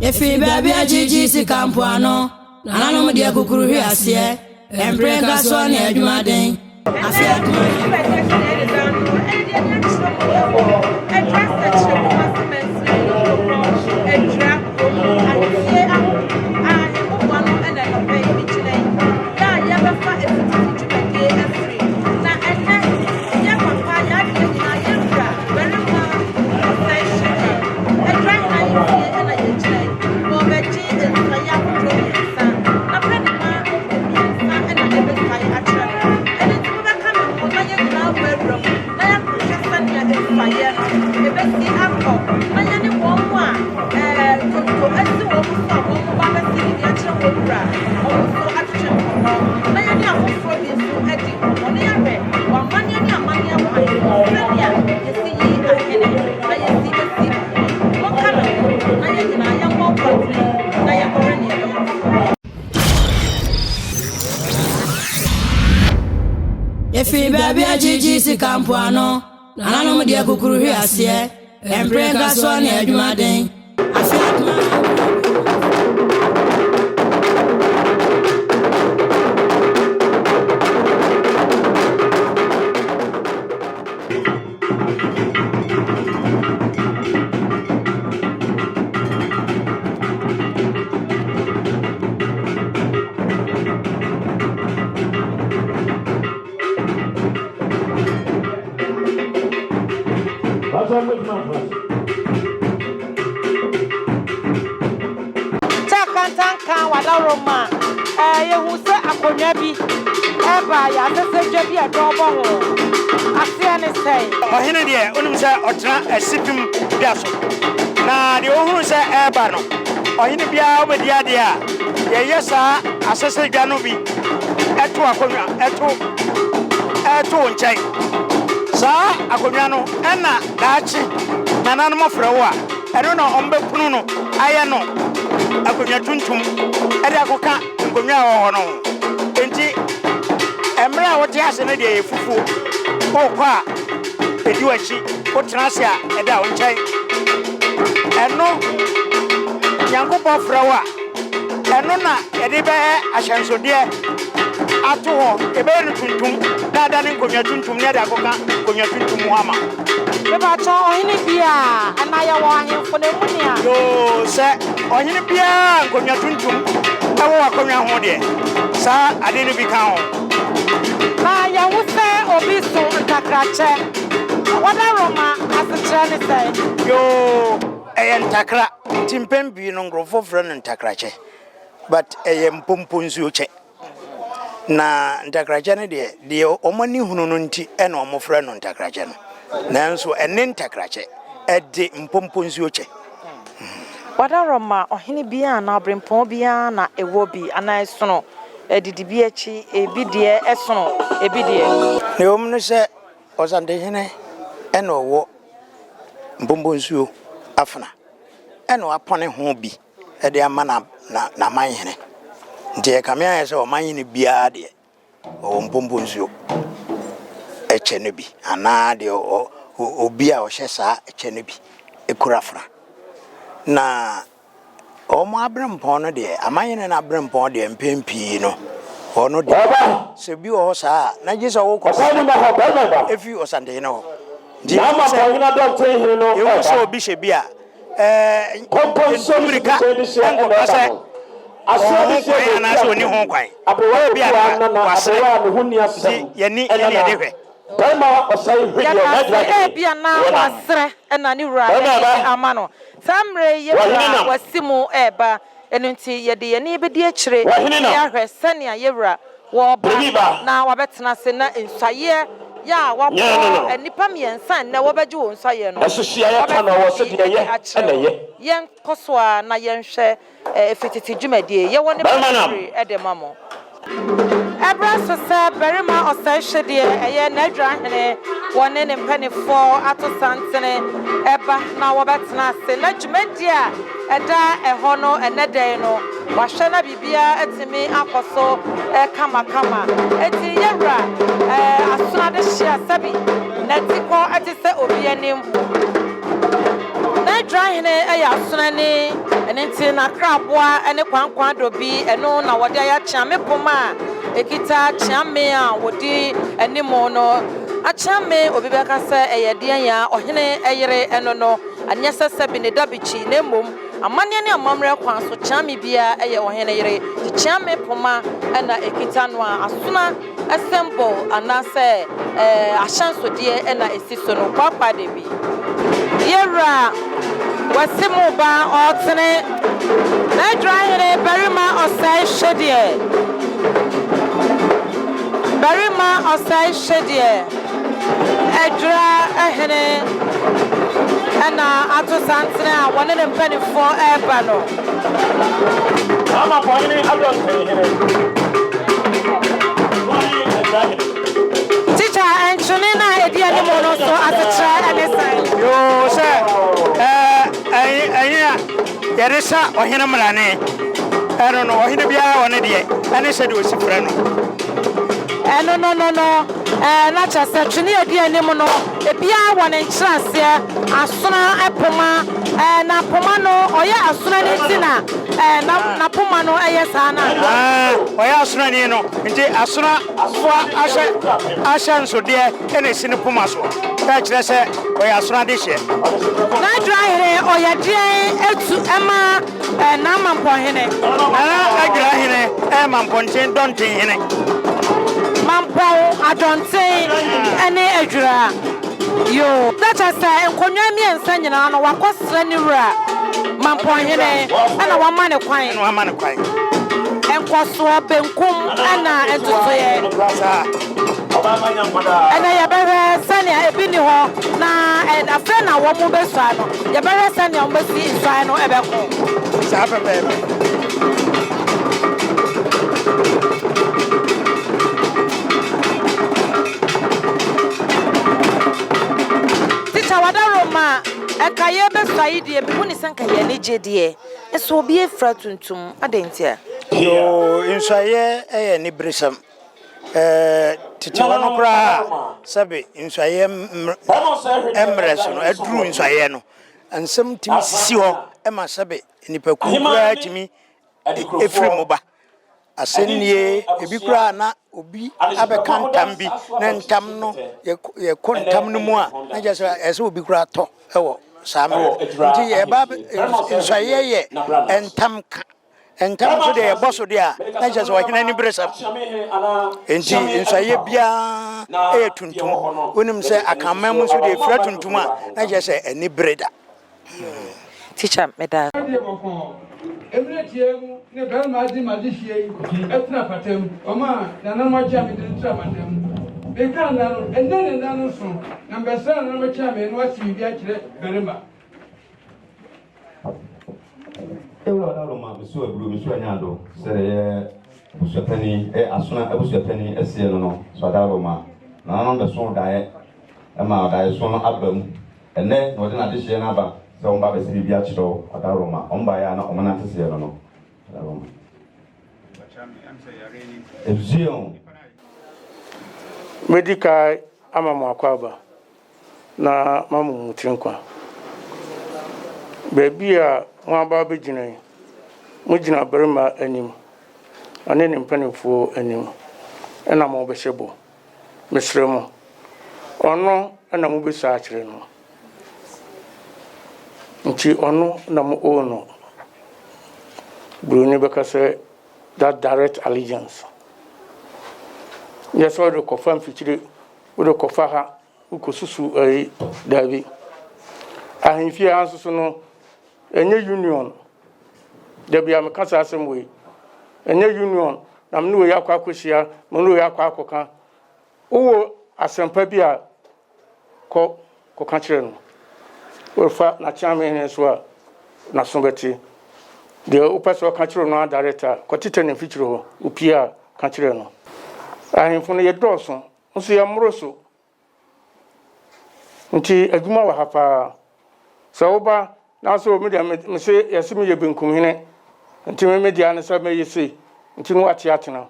If you baby a GGC Campuano, Nanum de Kukuru here, and bring us on your Jumadin. I If you baby a GGC Campuano, Nanum de Kukuru here, and bring us on your Jumadin. Takantanka wadaroma yehu se akonwa bi eba ya sesejwa bi adobo ho ase ne sei ohene de onum se otra asipim biaso na de ohuru se eba no ohene bia obedi ade a ye yesa asesejwa no bi eto akonwa eto nchai sa akonwa no ena daachi nana no mafrawo a eno no ombepunu no aye no akonwa tuntum ade akoka akonwa ho no enti emra wote ase ne de fufu okwa ediwachi otrase a ede a wonchai eno yankopo frawo a eno na ede be ahyansode ato ho ebe no tuntum dada ne konwa tuntum ne de akoka konwa tuntum ama beba cho ohini bia anaya wo ahemfo ne munia yo se ohini bia konwa tuntum ewo akonwa ho de sa ade no bi kan ho na ya wo se obi so ntakrache wada roma asetre ne se yo ntakra timpem bi no ngrofo fra no ntakrache but mpomponzu che na ntakrache ne de omani hunu no nti ena omofra no ntakrache no nanso ene ntakrache ede mpomponzu che wada roma ohini bia na abrempon bia na ewo bi anai sono edidi bi achi ebi de esono ebi de ne omno se osande hene ena owo mpomponzu afna ena apone ho bi ede ama na manhene nti kamia yese o manhene bia de o mpomponzu eche ne bi ana de obi a o hyesa eche ne bi ekurafra na o mo abrempon no de amanyene na abrempon de mpempi no ono de se bi o sa na jisa wo ko efi osande no di ama ko ina do tren no yo so obi she bia America ngo pase aso se na so ni ho kwan abewa bia wase yeni edehwe Bema osai video na bia na wasre na ni wura ama no samre ye wasimu eba enunti ye de ye ni bedi akire ya hwe sania ye wura wo ba na wabetena se na ensaye ya wapo enipa miensa na wobeje wo nsaye no esosia ya ka na wo se de ye eneye yen kosoa na yen hwe efititi dwumadie ye woni bari edemamo Ebra sose berima osahye eye na adwa hene wone ne mpanifo atosantene eba na wobetena se na dwumadie a eda eho no eneden no wahwe na bibia atimi akoso kama eti yewra asuna de hia sabi na tiko atise obi anim na dry ne ya sunani enti na kraboa ene kwankwan dobi eno na wode ya chiame poma ekita chiame a wodi enimo no achiame obi beka se eyede ya ohene eyere eno no anya sese bi ne dabichi na mom amane ne amamre kwan so chiame bia eye ohene yere chiame poma ena ekita no asuna assemble anase ahansodie ena esiso no kwakwa de bi yera wasimu ba otene na dryere barima osai shedie edra ehene ana atosantene a wone ne mpanifo eba no ama poine adon teacher enchune na edia ni mono so atetra enesan yo se yeresa ohene mlane eno no ohene bia wone de ene se de osifra no no na chase twene edia ni mono ebia wone nchirase asona epoma na poma no oya asona ni tina na poma no eye sana oya asona ni no nti asona fa asha nso de ene sine poma so ta kire se oya asona de hye na dryere oya de etu ema na mampo hene na agira hene mamponten donten hene mampo adonten ene adwura yo that say enkonwa miensa nyina no wakosra ni wura mampo hene ana wama ne kwan enkoso benkum ana entotoye ana yabere sania ebini ho na afre na wo mu besua no yabere sania wo besi inside no ebeko sa pepe Tawadaroma ekaye besua yidie bi huni sanka ye ne jedie eso obi efra tuntum adentia yo insaye eye ni brisam titiwa no kra sabe insaye emreso no aduru insaye no ansam tim sisi ho ema sabe nipa kura timi efri moba asenie ebi kura na obi abekantam bi na ntam no ye kontam no mu a na je so obi kura to ewo saame nti ye ba insaye ye entam ka entam so de boso de a na je so wahina ni bresam enti insaye bia e tuntum onim se akamam so de fra tuntum a na je se eni breda teacher meda Emretiem ne belma di madishie etna patem oma na na macha me de tra patem be kan na no ende na no so na mbesa na macha me no wasi bi a kire berema Ewa da Roma bisu eburu bisu anyado se ye busuapani asona busuapani ese no so da Roma na no be so dae ma dae so no abam ene no de na de hye na ba se on ba be se bi a kire da Roma on ba ya na o mana tese no da Roma Ezion medical amamu akwaba na mamu mutinkwa bebi a won ba be gina mo gina berema anim ane ne mpanifo anim ena mo be hyebo mesremo ono ena mo be sa akire no nti ono na mo ono Bruni bekase that direct allegiance yes what the confirm feature we the kofaha ukosusu davi ahimfie anso no enye union de bia me kasa asem we enye union na me no we akwa akohia me no we akwa akoka wo asempa bia ko ka kire no we fa na chairman hen so a na sombeti de upaso ka kire no director ko tete ne feature ho upia ka kire no ahimfo no ye doso nso ye mroso nti adwuma wa hapa so oba na so media me se yesimi ye benkum hene nti me media na so me yesi nti no ati atena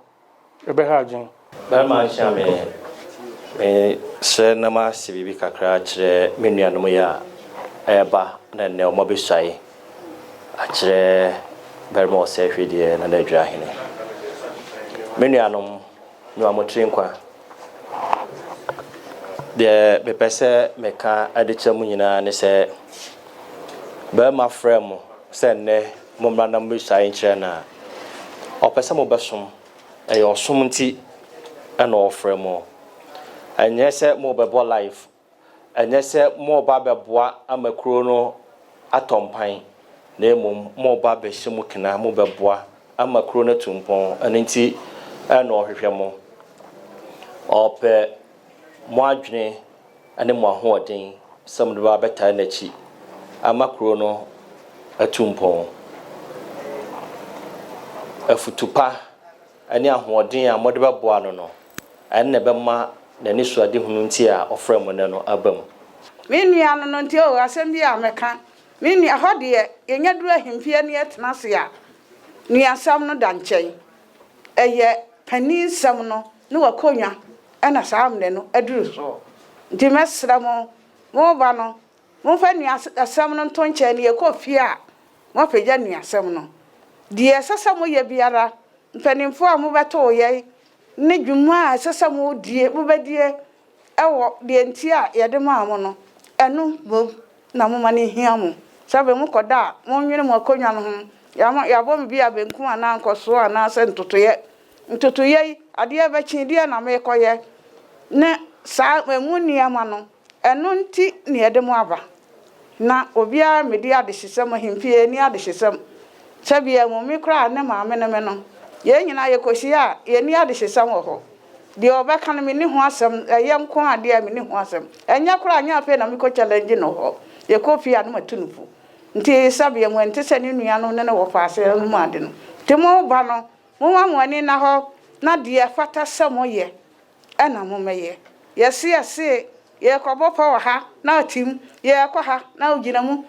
ebe ha adwen ba ma sha me se na ma si bibi kakra kire menuanom ya eba na ne o mobisai akire bermo se hwedie na nadwa hene menuanom no amotri nkwa de bepese meka adecham nyina ne se ba ma frem se ne momra na mbisai nkire na opese mo besom e osom nti na ofrem anye se mo bebo life anye se mo ba beboa amakro no atompan na emom mo ba be hyimu kena mo beboa amakro no tumpon anenti na ohwehwe mo ope mo adwene ane mo ahoden sam do ba beta na chi amakro no atumpon afutupa ane ahoden a mo de beboa no ane be ma na ni suade hunu nti a ofrem ne no abam me nua no nti o asem bi a meka me nua hode yenya duru ahemfie ne etena se a nua sam no danchen eye pani sam no ne wakonwa na sam ne no aduru so nti mesra mo ba no mo fa nua sam no ntonche ne ekofie a mo pagya nua sam no die sasa mo ye biara mpanimfo a mo beto ye ne dwuma sasa mo die mo badie ewo de nti a ye de ma mo no enu bom na mo mane hia mo sabe mo koda mo nwene mo akonwa no ho ya bo me bia benku ana nkoso ana se ntotoye ade ba chi die na me koye ne sa emu niama no enu nti ne ye de mo aba na obia me dia de hesem hempie ni ade hesem sabe ya mo me kra ne ma me ne me no ye nyina ye kosi a ye ni ade hesem wo ho de obeka no me ni ho asem ye nko ade a me ni ho asem enya kra anya ape na me ko challenge no ho ye kofi a no matunufu nti sabe mo ente se ni nua no ne wo faase no ma ade no te mo ba no mo wa mo ani na ho na de fata samo ye na mo meye ye se ye kobo pa wa ha na atim ye kwa ha na ugina mu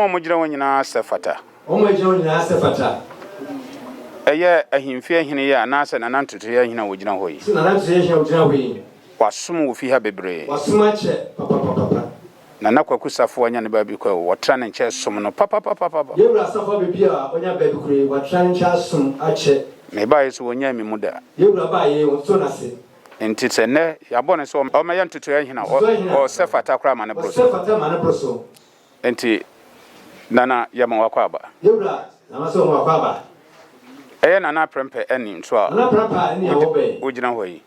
Omo jira wonyina sefata. Omo jira wonyina sefata. Eye ahimfie hene ya na ase na nantoto ya hina wogina hoyi. Si na nantoto ya hina wogina hoyi. Wasum wo fi ha bebre. Wasum ache papa. Na nakwaku safo anya ne babi kwa wotra ne nche som no papa. Yewura safo bebi a onya babi kure wotra nche som ache. Me ba yeso wonya mi muda. Yewura ba ye wonso na se. Enti sene ya bone so o me ya ntoto ya hina o sefata kra ma ne broso. Sefata ma ne broso. Enti nana yama wakwaba yebra na maso wakwaba nana prempe eni nso a nana prempa eni awobe ogina hoyi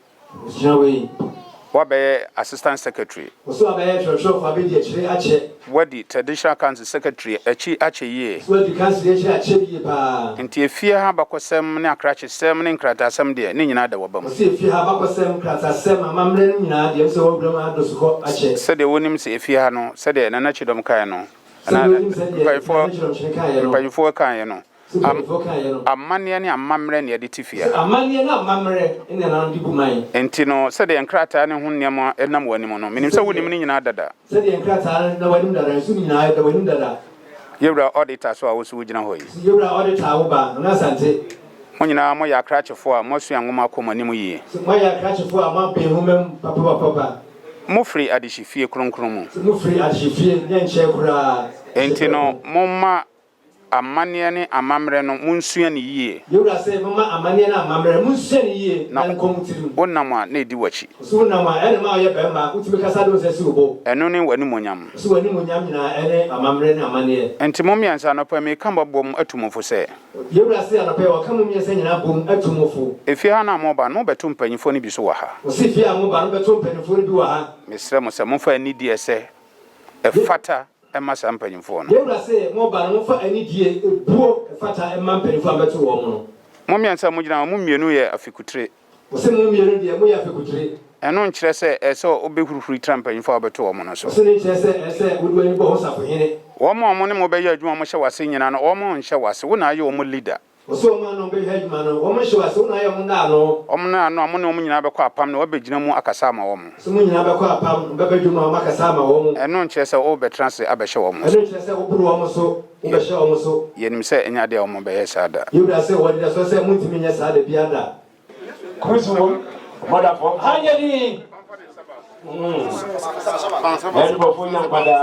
wabe assistant secretary oso abe trosho fa be die chire ache wadi traditional council secretary achi ache ye wadi council achi ache bi pa enti efie ha bakosem ne akrache sem ne nkratasem de ne nyina da wabam oso efie ha bakosem kratasem amamre ne nyina de so wobram adosuko ache sede wonim se efie ha no sede nana chidom kai no Payfo kan ye no amane ne amamre ne de tifia amane na amamre ne na ndi buman enti no sede enkrata ne ho nneema enam wanim no minim se wonim ne nyina dada sede enkrata na wanim dada su nyina da wanim dada yewra auditor so a wo su wogina hoyi yewra auditor wo ba na sante mo nyina mo ya krachefo a mo su anwoma akomanim yi mo ya krachefo a ma be humem papa mo free adishifie kronkron mu mo free adishifie ne nche kura enti no momma amane ne amamre no munsua ne yie yewra se momma amane na amamre munsua ne yie na nkomutirim wonnam a na edi wachi so wonnam a ene ma ye be ma utimi kasa do se si obo eno ne wani monyam so wani monyam nyina ene amamre ne amane enti momiansa no pa me kamba bom atumofo se yewra se anopa wa kamu miensa nyina bom atumofo efi ha na mo ba no beto mpanyifo ne bi so wa ha o si fi amu ba no beto mpanyifo ne bi wa ha mesrɛ mo se mo fa ni die se efata ɛma saa mpanyimfoɔ no yɛwura sɛ mo ba no fa ani die buo fata ɛma mpanyimfoɔ abɛto wɔ mo no mo miɛnsa mo gyina mo mienu yɛ afikutire wo sɛ mo mienu deɛ mo yɛ afikutire ɛno nkyerɛ sɛ ɛsɛ obɛhurihuri tra mpanyimfoɔ abɛto wɔ mo no so wo sɛ ne nkyerɛ sɛ ɛsɛ wode w'ani bɔ ho safohene wɔn a ne mo bɛyɛ adwuma mo hyɛ wase nyina no wɔn nhyɛ wase wo na ayɛ wɔn leader so ma no be hedgman no wo mo hye wase wo na ayɛ mo na no na no amo ne mo nyina bɛkɔ apam na wɔbɛgyina mu akasa ama wɔn so mo nyina bɛkɔ apam bɛbɛdwuma ma akasa ama wɔn ɛno nkyerɛ sɛ wo bɛtra se abɛhyɛ wɔn ɛno nkyerɛ sɛ wo buru wɔn so wo bɛhyɛ wɔn so yɛnim sɛ ɛnya de a wɔn bɛyɛ saa da yɛwura sɛ wɔde da so sɛ mo ntimi nyɛ saa da bia da Kusu motherfucker. Hanyani. Ẹ̀dùbọ̀ fún yàn padà.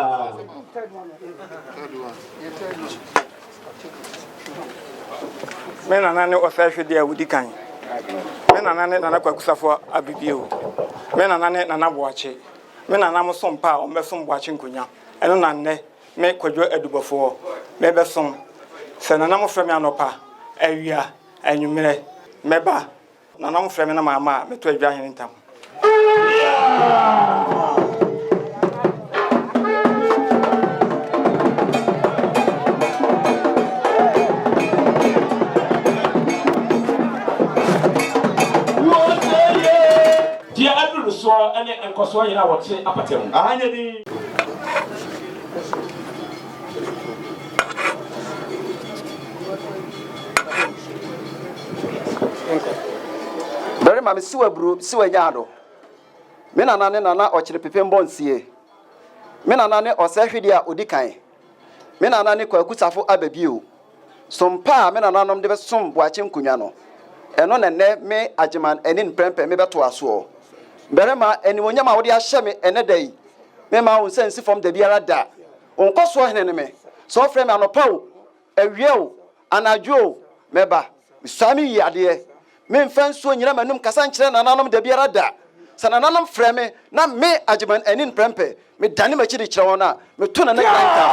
Me nana ne ɔsɛhwɛ de a wodi kan. Me nana ne nana kwakusafo abibio. Me nana ne nana boache. Me nana mo som pa o mesom boache nkonya. Ɛno na nnɛ me kwadwo adubɔfo. Me besom. Sɛ nana mo frɛ me anopa, awia, anwumere, meba. Nana mo frɛ me na mama, me to adwa hen ntam. So and enkoso yina wote apatem ahanya di Bere ma me siwa buru siwa nyaado me nana ne nana okire pepem bonsie me nana ne osehwede a odikan me nana ne kwakusafo ababio sompa me nana nom de besom boache nkunwa no eno nenne me agyeman enin prempe me beto aso Berema eniwonyama wode ahye me enedai me ma wo sensi from da biara da onkoso hene ne me so frɛ me anopawo awieo anadwo meba misami yade me mfa nsuo nyina manum kasa nkyerɛ nananom da biara da sanananom frɛ me na me agyeman anin prempe me dane machi de kyerɛ wona me to na na granka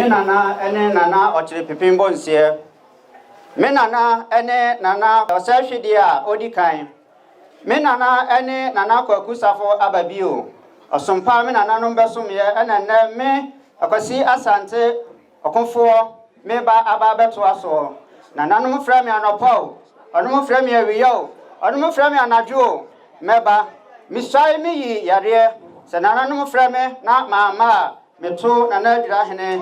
Nana ene nana ochire pipin bonsie me nana ene nana osehwede a odikan me nana ene nana kwakusafo ababio osompa me nana no besom ye ene ne me akwasi asante okonfo me ba aba beto aso nana no mfra me anopo ono mfra me awiyo ono mfra me anadwo me ba misai me yi yare se nana no mfra me na mama meto nana dira hene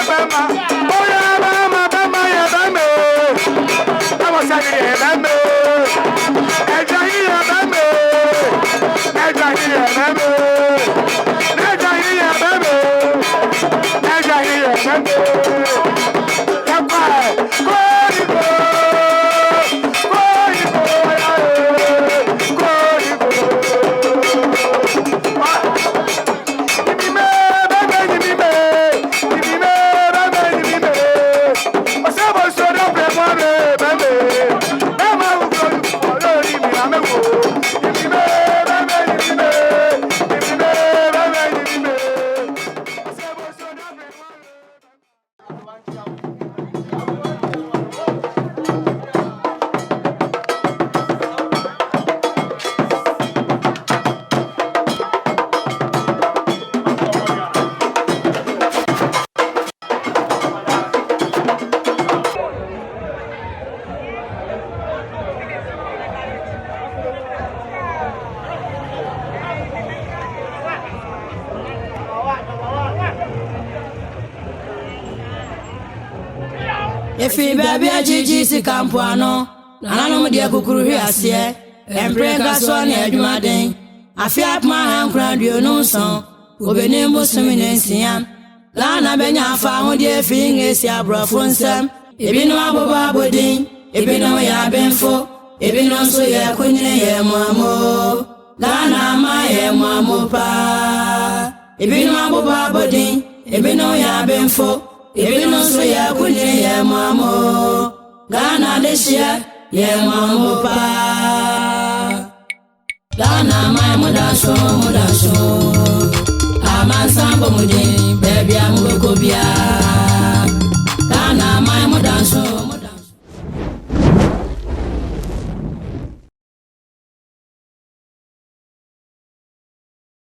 Bema Efi baby ajiji si kampuano nananom de kukuru hwe ase emprenka so na adwumaden afia pma han kradio no so obeni musumi nensia lana benya afa ho de efi ngesi abrofo nsam ebino aboba bodin ebino ya benfo ebino so ya kunyine ye mamo lana ma ye mamo pa ebino aboba bodin ebino ya benfo ebino so ya kunyine ye mamo Ghana leshia ye mamo pa Ghana my mudaso amansambo mudi baby amukobia